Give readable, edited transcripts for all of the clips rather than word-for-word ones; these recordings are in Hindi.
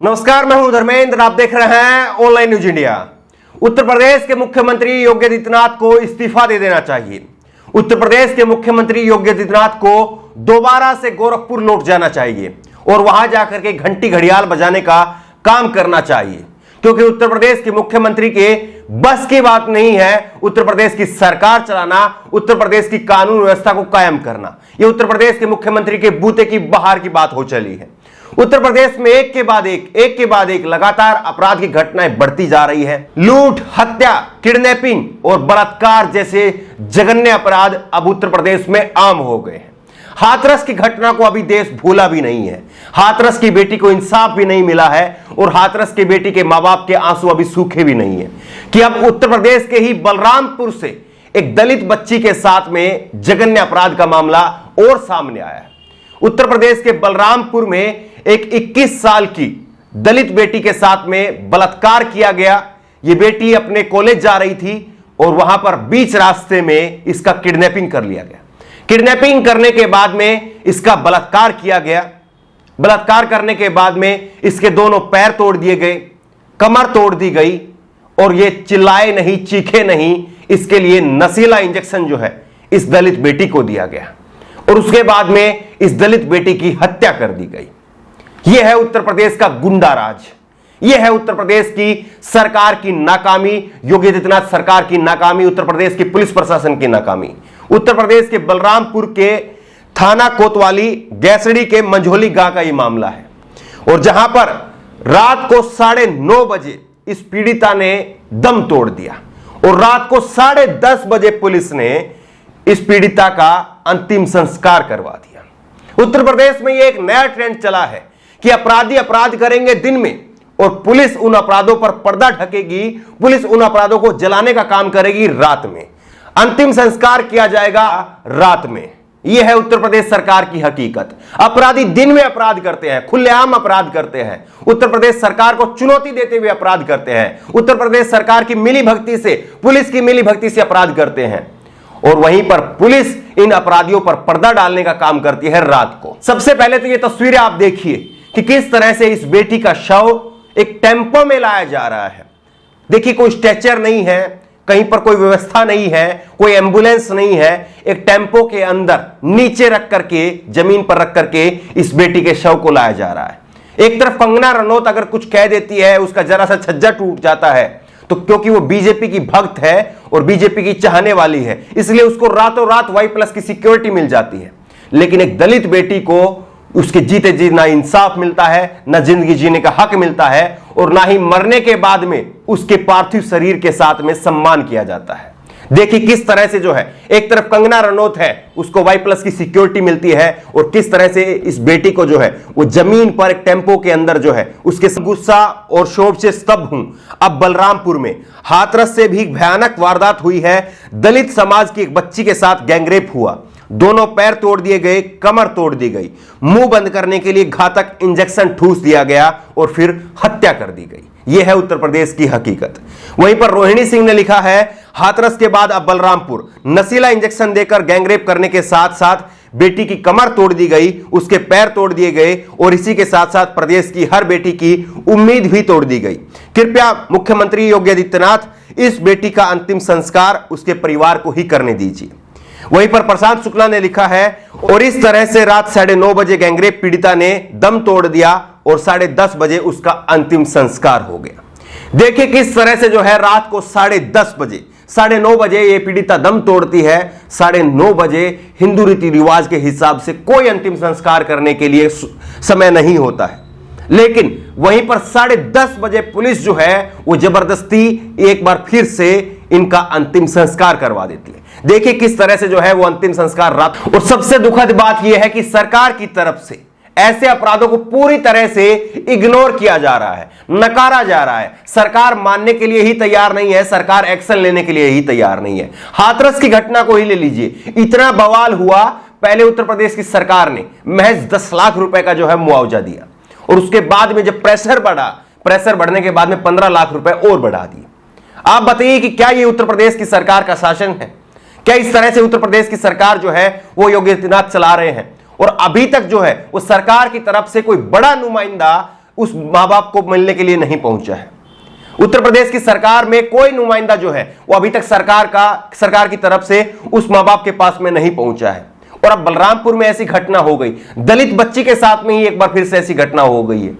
नमस्कार, मैं हूं धर्मेंद्र। आप देख रहे हैं online news India. Uttar Pradesh के मुख्यमंत्री योगी आदित्यनाथ को इस्तीफा दे देना चाहिए। उत्तर प्रदेश के मुख्यमंत्री योगी आदित्यनाथ को दोबारा से गोरखपुर लौट जाना चाहिए और वहां जाकर के घंटी घड़ियाल बजाने का काम करना चाहिए, क्योंकि उत्तर प्रदेश के मुख्यमंत्री के बस की बात नहीं है उत्तर प्रदेश की सरकार चलाना, उत्तर प्रदेश की कानून व्यवस्था को कायम करना। यह उत्तर प्रदेश के मुख्यमंत्री के बूते की बहार की बात हो चली है। उत्तर प्रदेश में एक के बाद एक लगातार अपराध की घटनाएं बढ़ती जा रही है। लूट, हत्या, किडनैपिंग और बलात्कार जैसे जघन्य अपराध अब उत्तर प्रदेश में आम हो गए हैं। हाथरस की घटना को अभी देश भूला भी नहीं है। हाथरस की बेटी को इंसाफ भी नहीं मिला है और हाथरस की बेटी के मां बाप के आंसू अभी सूखे भी नहीं है कि अब उत्तर प्रदेश के ही बलरामपुर से एक दलित बच्ची के साथ में जघन्य अपराध का मामला और सामने आया है। उत्तर प्रदेश के बलरामपुर में एक 21 साल की दलित बेटी के साथ में बलात्कार किया गया। यह बेटी अपने कॉलेज जा रही थी और वहां पर बीच रास्ते में इसका किडनैपिंग कर लिया गया। किडनैपिंग करने के बाद में इसका बलात्कार किया गया। बलात्कार करने के बाद में इसके दोनों पैर तोड़ दिए गए, कमर तोड़ दी गई और यह चिल्लाए नहीं, चीखे नहीं, इसके लिए नशीला इंजेक्शन जो है इस दलित बेटी को दिया गया और उसके बाद में इस दलित बेटी की हत्या कर दी गई। यह है उत्तर प्रदेश का गुंडा राज। यह है उत्तर प्रदेश की सरकार की नाकामी, योगी आदित्यनाथ सरकार की नाकामी, उत्तर प्रदेश की पुलिस प्रशासन की नाकामी। उत्तर प्रदेश के बलरामपुर के थाना कोतवाली गैसड़ी के मंझोली गांव का यह मामला है और जहां पर रात को 9:30 बजे इस पीड़िता ने दम तोड़ दिया और रात को 10:30 बजे पुलिस ने इस पीड़िता का अंतिम संस्कार करवा दिया। उत्तर प्रदेश में यह एक नया ट्रेंड चला है कि अपराधी अपराध करेंगे दिन में और पुलिस उन अपराधों पर पर्दा ढकेगी, पुलिस उन अपराधों को जलाने का काम करेगी रात में। अंतिम संस्कार किया जाएगा रात में। यह है उत्तर प्रदेश सरकार की हकीकत। अपराधी दिन में अपराध करते हैं, खुलेआम अपराध करते हैं। उत्तर प्रदेश सरकार को चुनौती देते हुए अपराध करते हैं। उत्तर प्रदेश सरकार की मिलीभगती से, पुलिस की मिलीभगती से अपराध करते हैं और वहीं पर पुलिस इन अपराधियों पर पर्दा डालने का काम करती है रात को। सबसे पहले तो ये तस्वीरें आप देखिए कि किस तरह से इस बेटी का शव एक टेंपो में लाया जा रहा है। देखिए, कोई स्ट्रेचर नहीं है, कहीं पर कोई व्यवस्था नहीं है, कोई एम्बुलेंस नहीं है। एक टेंपो के अंदर नीचे रख करके, जमीन पर रख करके इस बेटी के शव को लाया जा रहा है। एक तरफ कंगना रनौत अगर कुछ कह देती है, उसका जरा सा छज्जा टूट जाता है, तो क्योंकि वो बीजेपी की भक्त है और बीजेपी की चाहने वाली है, इसलिए उसको रातों रात Y+ की सिक्योरिटी मिल जाती है। लेकिन एक दलित बेटी को उसके जीते जी ना इंसाफ मिलता है, ना जिंदगी जीने का हक मिलता है और ना ही मरने के बाद में उसके पार्थिव शरीर के साथ में सम्मान किया जाता है। देखिए किस तरह से जो है, एक तरफ कंगना रनौत है, उसको Y+ की सिक्योरिटी मिलती है और किस तरह से इस बेटी को जो है वो जमीन पर एक टेंपो के अंदर जो है उसके गुस्सा और शोभ से स्तब्ध हूं। अब बलरामपुर में हाथरस से भी भयानक वारदात हुई है। दलित समाज की एक बच्ची के साथ गैंगरेप हुआ। दोनों पैर तोड़ दिए गए, कमर तोड़ दी गई, मुंह बंद करने के लिए घातक इंजेक्शन ठूस दिया गया और फिर हत्या कर दी गई। यह है उत्तर प्रदेश की हकीकत। वहीं पर रोहिणी सिंह ने लिखा है, हाथरस के बाद अब बलरामपुर, नशीला इंजेक्शन देकर गैंगरेप करने के साथ साथ बेटी की कमर तोड़ दी गई, उसके पैर तोड़ दिए गए और इसी के साथ साथ प्रदेश की हर बेटी की उम्मीद भी तोड़ दी गई। कृपया मुख्यमंत्री योगी आदित्यनाथ इस बेटी का अंतिम संस्कार उसके परिवार को ही करने दीजिए। वहीं पर प्रशांत शुक्ला ने लिखा है, और इस तरह से रात 9:30 बजे गैंगरेप पीड़िता ने दम तोड़ दिया और 10:30 बजे उसका अंतिम संस्कार हो गया। देखिए किस तरह से जो है रात को 10:30 बजे, 9:30 बजे ये पीड़िता दम तोड़ती है। 9:30 बजे हिंदू रीति रिवाज के हिसाब से कोई अंतिम संस्कार करने के लिए समय नहीं होता है, लेकिन वहीं पर 10:30 बजे पुलिस जो है वो जबरदस्ती एक बार फिर से इनका अंतिम संस्कार करवा देती है। देखिए किस तरह से जो है वो अंतिम संस्कार रात। और सबसे दुखद बात यह है कि सरकार की तरफ से ऐसे अपराधों को पूरी तरह से इग्नोर किया जा रहा है, नकारा जा रहा है। सरकार मानने के लिए ही तैयार नहीं है, सरकार एक्शन लेने के लिए ही तैयार नहीं है। हाथरस की घटना को ही ले लीजिए, इतना बवाल हुआ। पहले उत्तर प्रदेश की सरकार ने महज 10 लाख रुपए का जो है मुआवजा दिया और उसके बाद में जब प्रेशर बढ़ा, प्रेशर बढ़ने के बाद में 15 लाख रुपए और बढ़ा दिए। आप बताइए कि क्या यह उत्तर प्रदेश की सरकार का शासन है? क्या इस तरह से उत्तर प्रदेश की सरकार जो है वो योगी आदित्यनाथ चला रहे हैं? और अभी तक जो है वो सरकार की तरफ से कोई बड़ा नुमाइंदा उस मां बाप को मिलने के लिए नहीं पहुंचा है। उत्तर प्रदेश की सरकार में कोई नुमाइंदा जो है वो अभी तक सरकार की तरफ से उस मां बाप के पास में नहीं पहुंचा है। और अब बलरामपुर में ऐसी घटना हो गई, दलित बच्ची के साथ में ही एक बार फिर से ऐसी घटना हो गई है।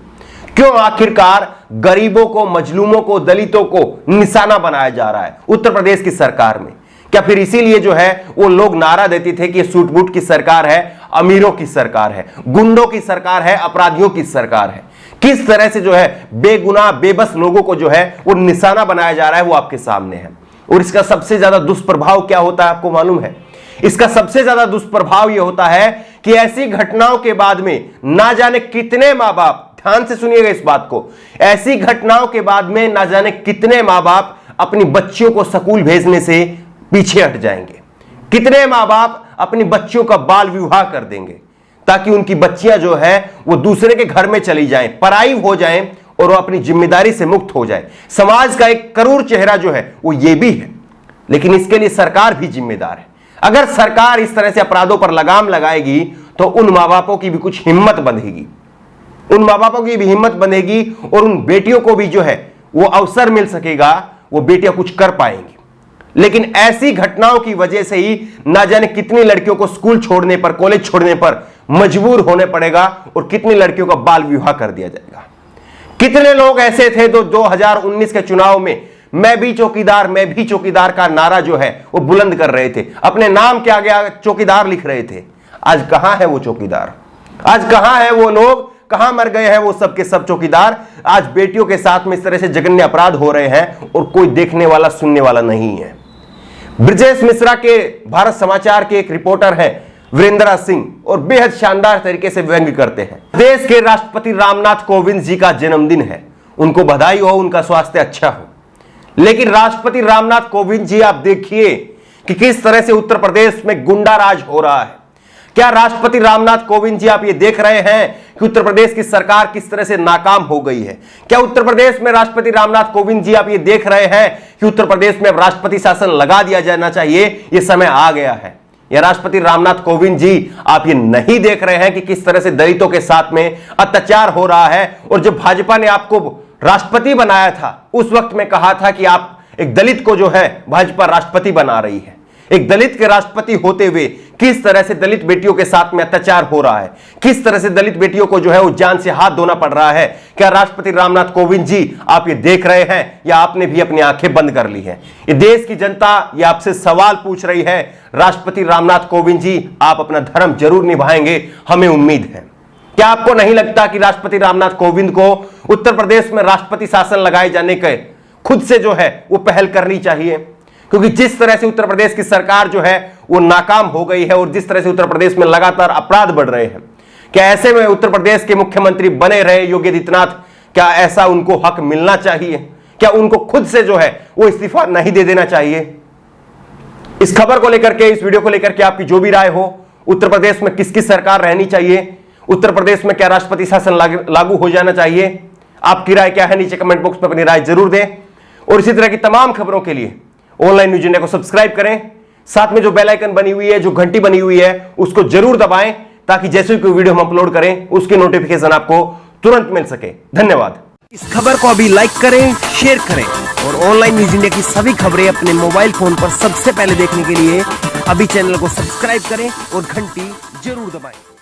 क्यों आखिरकार गरीबों को, मजलूमों को, दलितों को निशाना बनाया जा रहा है उत्तर प्रदेश की सरकार में? क्या फिर इसीलिए जो है वो लोग नारा देते थे कि सूट बूट की सरकार है, अमीरों की सरकार है, गुंडों की सरकार है, अपराधियों की सरकार है? किस तरह से जो है बेगुनाह बेबस लोगों को जो है वो निशाना बनाया जा रहा है वो आपके सामने है। और इसका सबसे ज्यादा दुष्प्रभाव क्या होता है आपको मालूम है? इसका सबसे ज्यादा दुष्प्रभाव यह होता है कि ऐसी घटनाओं के बाद में ना जाने कितने मां बाप, ध्यान से सुनिएगा इस बात को, ऐसी घटनाओं के बाद में ना जाने कितने मां बाप अपनी बच्चियों को स्कूल भेजने से पीछे हट जाएंगे। कितने मां बाप अपनी बच्चियों का बाल विवाह कर देंगे ताकि उनकी बच्चियां जो है वो दूसरे के घर में चली जाएं, पराई हो जाएं और वो अपनी जिम्मेदारी से मुक्त हो जाए। समाज का एक करूर चेहरा जो है वो ये भी है, लेकिन इसके लिए सरकार भी जिम्मेदार है। अगर सरकार इस तरह से अपराधों पर लगाम लगाएगी तो उन मां बापों की भी कुछ हिम्मत बंधेगी, उन मां बापों की भी हिम्मत बंधेगी और उन बेटियों को भी जो है वो अवसर मिल सकेगा, वो बेटियां कुछ कर पाएंगी। लेकिन ऐसी घटनाओं की वजह से ही ना जाने कितनी लड़कियों को स्कूल छोड़ने पर, कॉलेज छोड़ने पर मजबूर होने पड़ेगा और कितनी लड़कियों का बाल विवाह कर दिया जाएगा। कितने लोग ऐसे थे तो 2019 के चुनाव में मैं भी चौकीदार का नारा जो है वो बुलंद कर रहे थे, अपने नाम के आगे चौकीदार लिख रहे थे। आज कहां है वो चौकीदार? आज कहां है वो लोग? कहां मर गए हैं वो सब के सब चौकीदार? आज बेटियों के साथ में इस तरह से जघन्य अपराध हो रहे हैं और कोई देखने वाला, सुनने वाला नहीं है। ब्रजेश मिश्रा के भारत समाचार के एक रिपोर्टर हैं वीरेंद्र सिंह और बेहद शानदार तरीके से व्यंग्य करते हैं। देश के राष्ट्रपति रामनाथ कोविंद जी का जन्मदिन है, उनको बधाई हो, उनका स्वास्थ्य अच्छा हो। लेकिन राष्ट्रपति रामनाथ कोविंद जी आप देखिए कि किस तरह से उत्तर प्रदेश में गुंडा राज हो रहा है। क्या राष्ट्रपति रामनाथ कोविंद जी आप ये देख रहे हैं कि उत्तर प्रदेश की सरकार किस तरह से नाकाम हो गई है? क्या उत्तर प्रदेश में राष्ट्रपति रामनाथ कोविंद जी आप ये देख रहे हैं कि उत्तर प्रदेश में राष्ट्रपति शासन लगा दिया जाना चाहिए, ये समय आ गया है? या राष्ट्रपति रामनाथ कोविंद जी आप ये नहीं देख रहे हैं कि किस तरह से दलितों के साथ में अत्याचार हो रहा है? और जब भाजपा ने आपको राष्ट्रपति बनाया था उस वक्त में कहा था कि आप एक दलित को जो है भाजपा राष्ट्रपति बना रही है। एक दलित के राष्ट्रपति होते हुए किस तरह से दलित बेटियों के साथ में अत्याचार हो रहा है, किस तरह से दलित बेटियों को जो है वो जान से हाथ धोना पड़ रहा है। क्या राष्ट्रपति रामनाथ कोविंद जी आप ये देख रहे हैं या आपने भी अपनी आंखें बंद कर ली है? ये देश की जनता ये आपसे सवाल पूछ रही है। राष्ट्रपति रामनाथ कोविंद जी आप अपना धर्म जरूर निभाएंगे, हमें उम्मीद है। क्या आपको नहीं लगता कि राष्ट्रपति रामनाथ कोविंद को उत्तर प्रदेश में राष्ट्रपति शासन लगाए जाने के खुद से जो है वो पहल करनी चाहिए? क्योंकि जिस तरह से उत्तर प्रदेश की सरकार जो है वो नाकाम हो गई है और जिस तरह से उत्तर प्रदेश में लगातार अपराध बढ़ रहे हैं, क्या ऐसे में उत्तर प्रदेश के मुख्यमंत्री बने रहे योगी आदित्यनाथ, क्या ऐसा उनको हक मिलना चाहिए? क्या उनको खुद से जो है वो इस्तीफा नहीं दे देना चाहिए? इस खबर को लेकर के, इस वीडियो को लेकर के आपकी जो भी राय हो, उत्तर प्रदेश में किसकी सरकार रहनी चाहिए, उत्तर प्रदेश में क्या राष्ट्रपति शासन लागू हो जाना चाहिए, आपकी राय क्या है? नीचे कमेंट बॉक्स में अपनी राय जरूर दें। और इसी तरह की तमाम खबरों के लिए ऑनलाइन न्यूज इंडिया को सब्सक्राइब करें, साथ में जो बेल आइकन बनी हुई है, जो घंटी बनी हुई है, उसको जरूर दबाएं ताकि जैसे कोई वीडियो हम अपलोड करें उसकी नोटिफिकेशन आपको तुरंत मिल सके। धन्यवाद। इस खबर को अभी लाइक करें, शेयर करें और ऑनलाइन न्यूज इंडिया की सभी खबरें अपने मोबाइल फोन पर सबसे पहले देखने के लिए अभी चैनल को सब्सक्राइब करें और घंटी जरूर दबाएं।